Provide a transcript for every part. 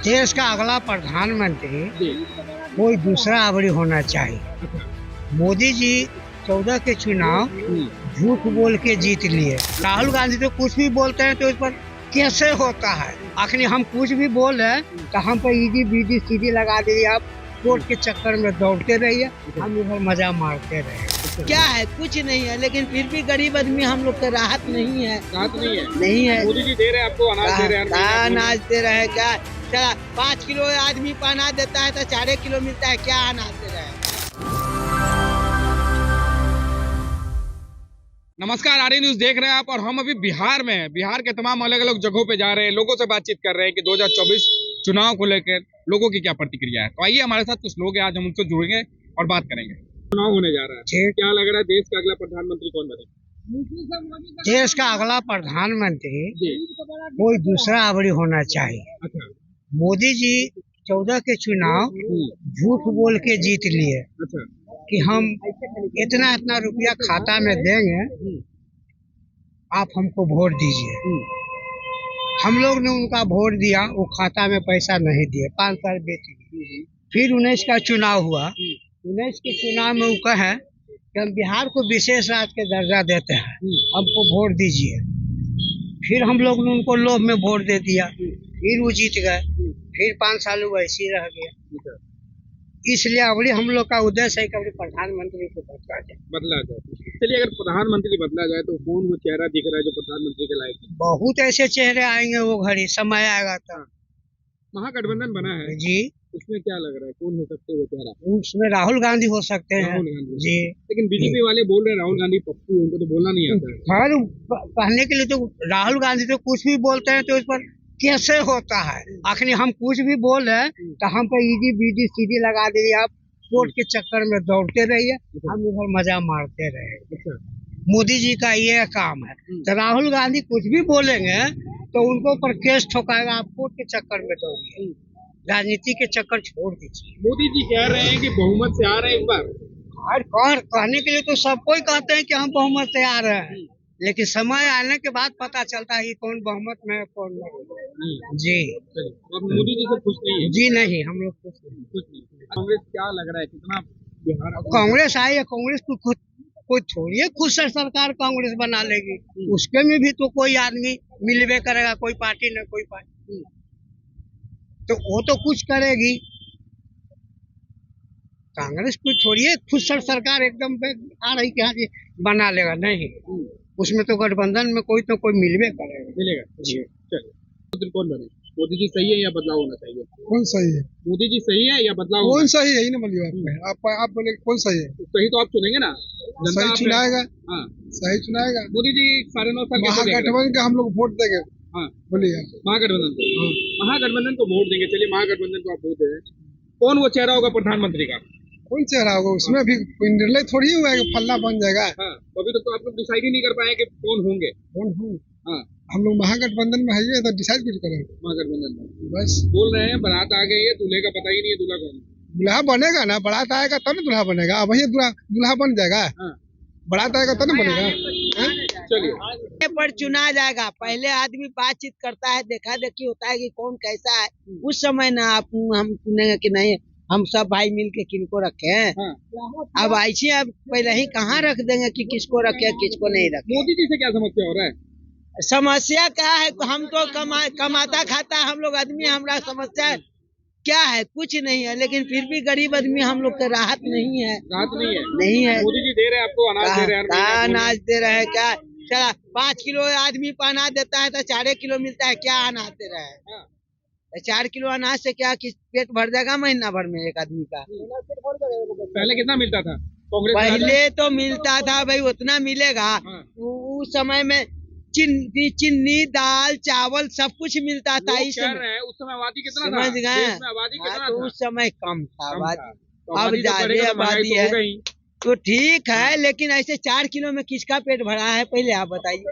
देश का अगला प्रधानमंत्री कोई दूसरा अवधि होना चाहिए। मोदी जी 14 के चुनाव झूठ बोल के जीत लिए। राहुल गांधी तो कुछ भी बोलते हैं तो इस पर कैसे होता है। आखिर हम कुछ भी बोल रहे हैं तो हम पर ईडी बीडी सीडी लगा दीजिए। आप कोर्ट के चक्कर में दौड़ते रहिए, हम इधर मजा मारते रहे। क्या है, कुछ नहीं है, लेकिन फिर भी गरीब आदमी हम लोग का राहत नहीं है। राहत नहीं है। नहीं है। मोदी जी दे रहे हैं आपको अनाज दे रहे हैं। अनाज दे रहे हैं क्या? चला 5 किलो आदमी को अनाज देता है तो 4.5 किलो मिलता है, क्या अनाज दे रहे हैं? नमस्कार, आरडी न्यूज देख रहे हैं आप और हम अभी बिहार में हैं। बिहार के तमाम अलग अलग जगहों पे जा रहे हैं, लोगों से बातचीत कर रहे हैं कि 2024 चुनाव को लेकर लोगों की क्या प्रतिक्रिया है। तो आइए हमारे साथ कुछ लोग हैं, आज हम उनसे जुड़ेंगे और बात करेंगे। चुनाव होने जा रहा है, क्या लग रहा है देश का अगला प्रधानमंत्री कौन बने? देश का अगला प्रधानमंत्री कोई दूसरा अवधि होना चाहिए। अच्छा। मोदी जी 14 के चुनाव झूठ बोल के जीत लिए अच्छा। कि हम इतना रुपया खाता में देंगे, आप हमको वोट दीजिए। हम लोग ने उनका वोट दिया, वो खाता में पैसा नहीं दिए, 5 साल बेच दिए। फिर 19 का चुनाव हुआ, 19 के चुनाव में वो कहे कि हम बिहार को विशेष राज्य के दर्जा देते हैं, हमको वोट दीजिए। फिर हम लोग ने उनको लोभ में वोट दे दिया, फिर वो जीत गए। फिर 5 साल वो ऐसे ही रह गया। इसलिए अभी हम लोग का उद्देश्य है कि अभी प्रधानमंत्री को बदला जाए। चलिए, अगर प्रधानमंत्री बदला जाए तो कौन वो चेहरा दिख रहा है जो प्रधानमंत्री के लायक है? बहुत ऐसे चेहरे आएंगे, वो घड़ी समय आएगा तो। महागठबंधन बना है जी, उसमें क्या लग रहा है, कौन हो सकते हैं वो चेहरा? उसमें राहुल गांधी हो सकते हैं। राहुल गांधी जी, लेकिन बीजेपी वाले बोल रहे हैं राहुल गांधी पप्पू, उनको तो बोलना नहीं आता है। हर कहने के लिए तो राहुल गांधी तो कुछ भी बोलते हैं तो इस पर कैसे होता है। आखिर हम कुछ भी बोल रहे हैं तो हम पर ईडी बीडी सीडी लगा दीजिए। आप कोर्ट के चक्कर में दौड़ते रहिए, हम इधर मजा मारते रहे। मोदी जी का ये काम है। तो राहुल गांधी कुछ भी बोलेंगे तो उनको पर केस ठोकाएगा। आप कोर्ट के चक्कर में दौड़िए, राजनीति के चक्कर छोड़ दीजिए। मोदी जी कह रहे हैं कि बहुमत से आ रहे हैं इस बार। और कहने के लिए तो सब कोई कहते हैं कि हम बहुमत से आ रहे हैं, लेकिन समय आने के बाद पता चलता है कि कौन बहुमत में है कौन नहीं। जी, अब मोदी जी से खुश नहीं है? जी नहीं, हम लोग खुश नहीं। कांग्रेस क्या लग रहा है, कितना बिहार कांग्रेस आई है, कांग्रेस को कोई थोड़ी है खुद से सरकार कांग्रेस बना लेगी। उसके में भी तो कोई आदमी मिलवे करेगा, कोई पार्टी न कोई पार्टी, तो वो तो कुछ करेगी। कांग्रेस कोई थोड़ी है खुद से सरकार एकदम आ रही कि हाँ जी बना लेगा, नहीं। उसमें तो गठबंधन में कोई तो कोई मिलवे करेगा, मिलेगा। जी, चलिए, कौन बने? मोदी जी सही है या बदलाव होना चाहिए? कौन सही है? मोदी जी सही है या बदलाव? कौन सही है, ही ना बोलिए आप बोले कौन सही है? सही तो आप चुनेंगे ना, सही चुनाएगा। हाँ, सही चुनाएगा। मोदी जी 9.5 साल महागठबंधन का हम लोग वोट देंगे। हाँ, बोलिए। महागठबंधन को महागठबंधन को वोट देंगे। चलिए, महागठबंधन को आप वोट दें। कौन वो चेहरा होगा प्रधानमंत्री का? कौन चेहरा होगा? उसमें भी कोई निर्णय थोड़ी हुआ है कि फल्ला बन जाएगा। हाँ, तो अभी तो आप लोग डिसाइड ही नहीं कर पाए कि कौन होंगे। हाँ, हम लोग महागठबंधन में है तो डिसाइड कुछ करेंगे। महागठबंधन में बस बोल रहे हैं बारात आ गई है, दूल्हे का पता ही नहीं है दूल्हा कौन है। दूल्हा बनेगा ना, बारात आएगा तब ना दूल्हा बनेगा। अब वही दूल्हा बन जाएगा। बारात आएगा तब ना बनेगा। चलिए, पर चुना जाएगा। पहले आदमी बातचीत करता है, देखा देखी होता है कि कौन कैसा है। उस समय ना हम चुनेंगे कि नहीं हम सब भाई मिल के किनको रखे। अब ऐसे अब पहले ही कहाँ रख देंगे कि किसको रखे किसको नहीं रखे। मोदी जी से क्या समस्या हो रहा है? समस्या क्या है, हम तो कमाता खाता हम लोग आदमी, हमारा समस्या क्या है, कुछ नहीं है, लेकिन फिर भी गरीब आदमी हम लोग का राहत नहीं है। राहत नहीं है। नहीं है। मोदी जी दे रहे हैं आपको अनाज दे रहे हैं। अनाज दे रहे हैं क्या? चला 5 किलो आदमी को अनाज देता है तो 4.5 किलो मिलता है, क्या अनाज दे रहा है? 4 किलो अनाज से क्या पेट भर जाएगा महीना भर में एक आदमी का? पहले कितना मिलता था? पहले तो मिलता था भाई, उतना मिलेगा। उस समय में चीनी दाल चावल सब कुछ मिलता था। उस समय आबादी कितना था? समझ गए? आबादी कितना तो था? उस समय कम था आबादी। अब ज्यादा आबादी है तो ठीक है, लेकिन ऐसे 4 किलो में किसका पेट भरा है पहले आप बताइए।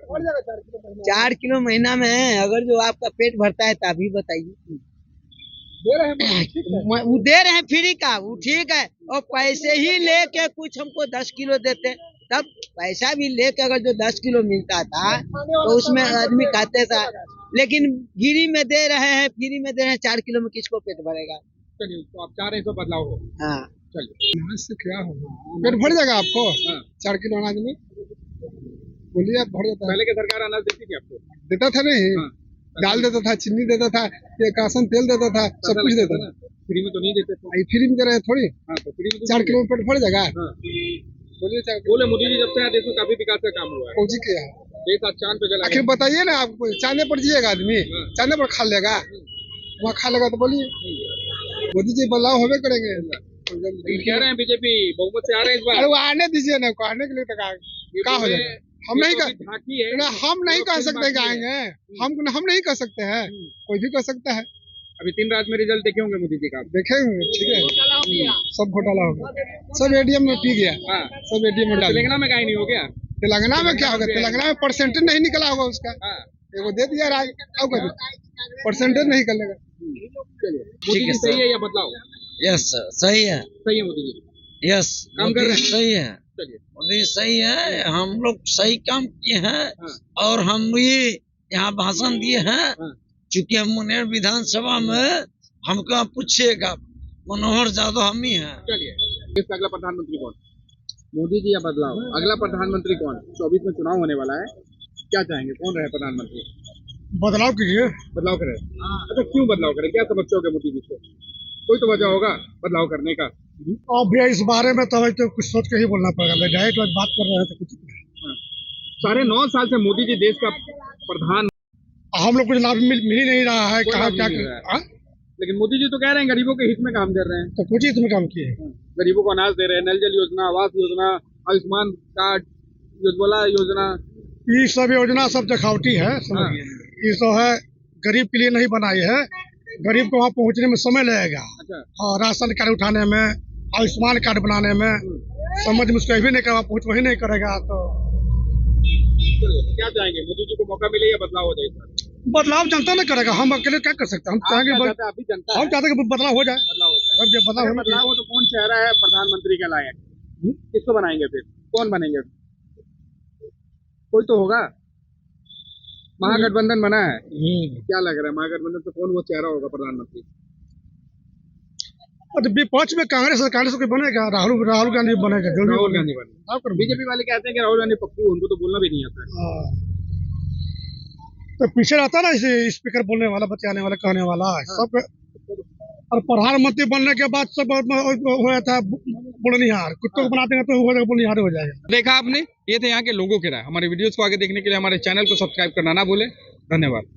4 किलो महीना में है, अगर जो आपका पेट भरता है तभी बताइए। वो दे रहे हैं फ्री का, वो ठीक है। और पैसे ही लेके कुछ हमको 10 किलो देते, तब पैसा भी लेके अगर जो 10 किलो मिलता था तो उसमें आदमी खाते था लेकिन फ्री में दे रहे हैं, फ्री में दे रहे हैं, 4 किलो में किसको पेट भरेगा। चलिए, तो आप चाह रहे हैं तो बदलाव हो। हाँ चलिए, अनाज से क्या होगा, पेट भर जाएगा आपको हाँ। 4 किलो अनाज में, बोलिए आप, भर जाता है। पहले की सरकार अनाज देती थी आपको? देता था नहीं, हाँ। दाल देता था, चीनी देता था, ये कासन तेल देता था, सब कुछ देता था। फ्री में तो नहीं देते थे। ये फ्री में दे रहे हैं थोड़ी, हाँ, तो फ्री में तो 4 किलो में पेट भर जाएगा। हाँ। बोलिए 4 बोले मोदी जी जब से आए देश में काफी विकास का काम हुआ है, फौजी के यहाँ। देश आज चांद पे चला आखिर गया। बताइए ना, आप चांदे पर जिएगा आदमी, हाँ। चांदे पर खा लेगा, वहाँ खा लेगा तो बोलिए मोदी जी बदलाव होवे करेंगे। लेकिन कह रहे हैं बीजेपी बहुमत से आ रहे हैं इस बार। अरे वो आने दीजिए ना, को आने के लिए तो क्या हो जाएगा, हम नहीं कर, झांकी है, हम नहीं कह सकते कि आएंगे, हम नहीं कर सकते हैं, कोई भी कर सकता है। अभी 3 रात में रिजल्ट देखे होंगे मोदी जी का। देखेंगे, ठीक है, सब घोटाला हो गया, सब एडीएम में पी गया, हाँ। सब एडीएम में डाल दिया। तेलंगाना में कहीं नहीं हो गया। तेलंगाना में क्या होगा, तेलंगाना में परसेंटेज नहीं निकला होगा उसका, हाँ। वो दे दिया राज, अब परसेंटेज नहीं निकलेगा। चलिए, मोदी जी सही है या बदलाव? यस सही है, सही है मोदी जी, यस काम कर रहे हैं। सही है, चलिए, मोदी सही है, हम लोग सही काम किए हैं। हाँ। और हम भी यहाँ भाषण दिए हैं, हाँ। चूंकि हम मुंगेर विधानसभा में हमको आप पूछिएगा, मनोहर यादव हम ही हैं। चलिए, देश का अगला प्रधानमंत्री कौन? मोदी जी या बदलाव? अगला प्रधानमंत्री कौन? 24 में चुनाव होने वाला है, क्या चाहेंगे, कौन रहे प्रधानमंत्री? बदलाव कीजिए। बदलाव करें। अच्छा, क्यों बदलाव करें, क्या समस्या होगी मोदी जी से? कोई तो वजह होगा बदलाव करने का। अब भैया इस बारे में तो कुछ सोच के ही बोलना पड़ेगा, मैं डायरेक्ट बात कर रहे हैं तो कुछ 9.5 साल से मोदी जी देश का प्रधान, हम लोग कुछ लाभ मिल ही नहीं रहा है, कोई कहाँ लाभ क्या नहीं मिल रहा है। हाँ? लेकिन मोदी जी तो कह रहे हैं गरीबों के हित में काम कर रहे हैं। तो कुछ ही इसमें काम किए। गरीबों को अनाज दे रहे हैं, नल जल योजना, आवास योजना, आयुष्मान कार्ड, उज्ज्वला योजना। ये सब योजना सब दिखावटी है, समझिए। ये तो है, गरीब के लिए नहीं बनाई है, गरीब को वहाँ पहुँचने में समय लगेगा। अच्छा, और राशन कार्ड उठाने में, आयुष्मान कार्ड बनाने में, समझ में उसको भी नहीं करवा, पहुँच वही नहीं करेगा। तो क्या चाहेंगे, मोदी जी को मौका मिले या बदलाव हो जाए इस बार? बदलाव जनता नहीं करेगा, हम अकेले क्या कर सकते हैं। हम आप क्या चाहेंगे, चाहते हैं? आप भी जनता हम है, चाहते हैं कि बदलाव हो जाए। बदलाव हो जाए। अगर ये बदलाव अगर होना बदलाव हो तो कौन चेहरा है प्रधानमंत्री के लायक? किसको बनाएंगे फिर, कौन बनेंगे? कोई तो होगा। महागठबंधन बना है, चाहिए। क्या लग रहा है महागठबंधन से कौन वो चेहरा होगा प्रधानमंत्री? और विपक्ष में कांग्रेस कोई बनेगा, राहुल गांधी बनेगा, जो भी राहुल गांधी बने। आप कर बीजेपी वाले कहते हैं कि राहुल गांधी पप्पू, उनको तो बोलना भी नहीं आता है। तो पीछे रहता ना इसे स्पीकर बोलने वाला, बचाने वाला, कहने वाला सब। और प्रधानमंत्री बनने के बाद सब हो जाता है बोलनिहार, कुत्तों को बना देंगे तो हो जाएगा, बोलनिहार हो जाएगा। देखा आपने, ये थे यहाँ के लोगों के राय। हमारे वीडियोस को आगे देखने के लिए हमारे चैनल को सब्सक्राइब करना ना भूलें। धन्यवाद।